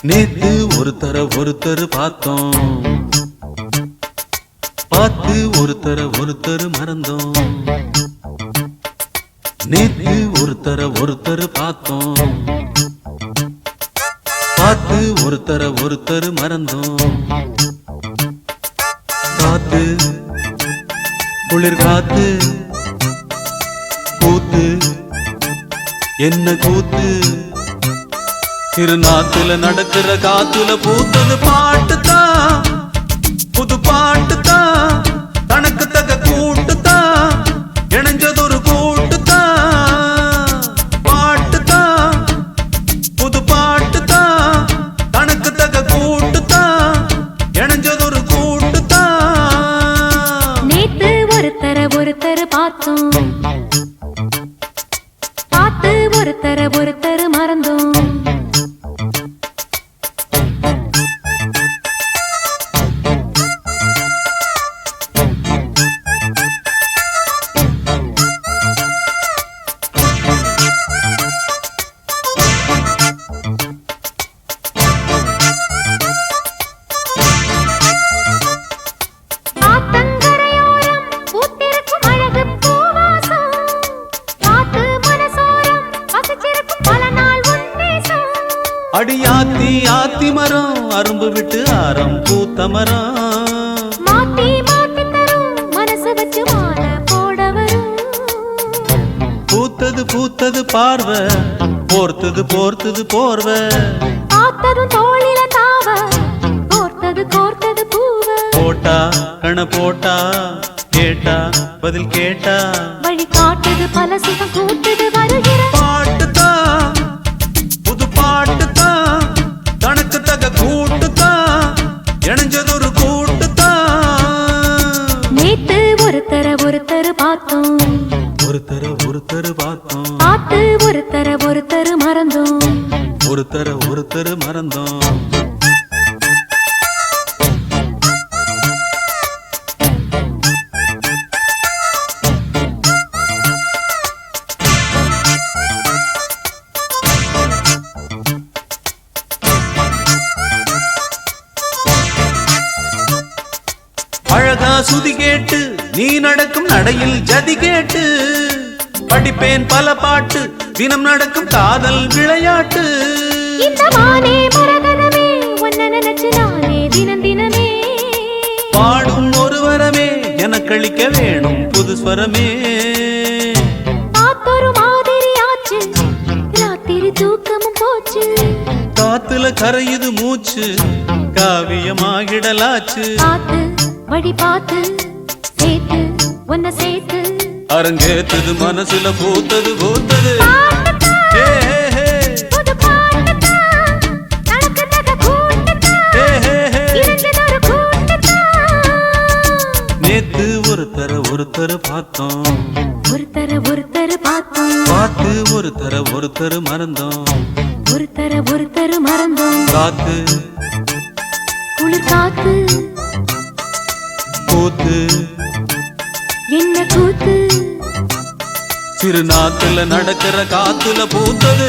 நேத்து ஒருத்தர் பார்த்தோம், பார்த்து ஒருத்தர் மறந்தோம். நேத்து ஒருத்தர் பார்த்தோம், பார்த்து ஒருத்தர் மறந்தோம். காத்து குளிர் காத்து கூத்து என்ன கூத்து, திருநாத்துல நடக்கிற காத்துல பூத்தது பாட்டுதான், புது பாட்டுதான், தனக்கு தக கூட்டுதான், இணைஞ்சதொரு கூட்டுதான். பாட்டுதான் புது பாட்டுதான், தனக்கு தக கூட்டுதான், இணைஞ்சதொரு கூட்டுதான். நேத்து ஒருத்தர் பார்த்தோம், பார்த்து ஒருத்தர் மறந்தோம். அடியாத்தி ஆத்தி மரம் அரும்பு விட்டு ஆரம் பூத்த மரம், மாத்தி மாத்தி தரும் மனசு வச்சு மாலை போட வரும். பூத்தது பார்வை, போர்த்தது போர்வை, பார்த்ததும் தோளில தாவ, கோர்த்தது பூவ. போட்டா கண போட்டா, கேட்டா பதில் கேட்டா, வழி காட்டுது பல சுகம் கூட்டுது வருகிற பாட்டுதான், புது பாட்டுதான், தனக்கு தக கூட்டுதான், இணைஞ்சதொரு கூட்டுதான். நேத்து ஒருத்தர் பார்த்தோம், ஒருத்தர் பார்த்தோம், பார்த்து ஒருத்தர் மறந்தோம். ஒருத்தர் மறந்தோம். அழகா சுதி கேட்டு நீ நடக்கும் நடையில் ஜதி கேட்டு, படிப்பேன் பல பாட்டு தினம் நடக்கும் காதல் விளையாட்டு. இந்த மானே மரகதமே உன்னை நினைச்சு நானே தினமே பாடும் ஒரு வரமே எனக்களிக்க வேணும் புது ஸ்வரமே. பார்த்தொரு மாதிரி ஆச்சு, ராத்திரி தூக்கமும் போச்சு. காத்துல கரையுது மூச்சு, காவியமாகிடலாச்சு. பார்த்து வழி பார்த்து சேர்த்து உன்னை சேர்த்து, அரங்கேத்தது மனசுல பூத்தது ஏ, ஏ, புது பாட்டுதான், தனக்கு தக கூட்டுதான், ஏ. இணைஞ்சதொரு கூட்டுதான். நேத்து ஒருத்தர் பார்த்தோம், ஒருத்தர் பார்த்தோம், பார்த்து ஒருத்தர் மறந்தோம். ஒருத்தர் மறந்தோம். காத்து குளிர் காத்து கூத்து என்ன கூத்து, சிறுநாத்துல நடக்கிற காத்துல பூத்தது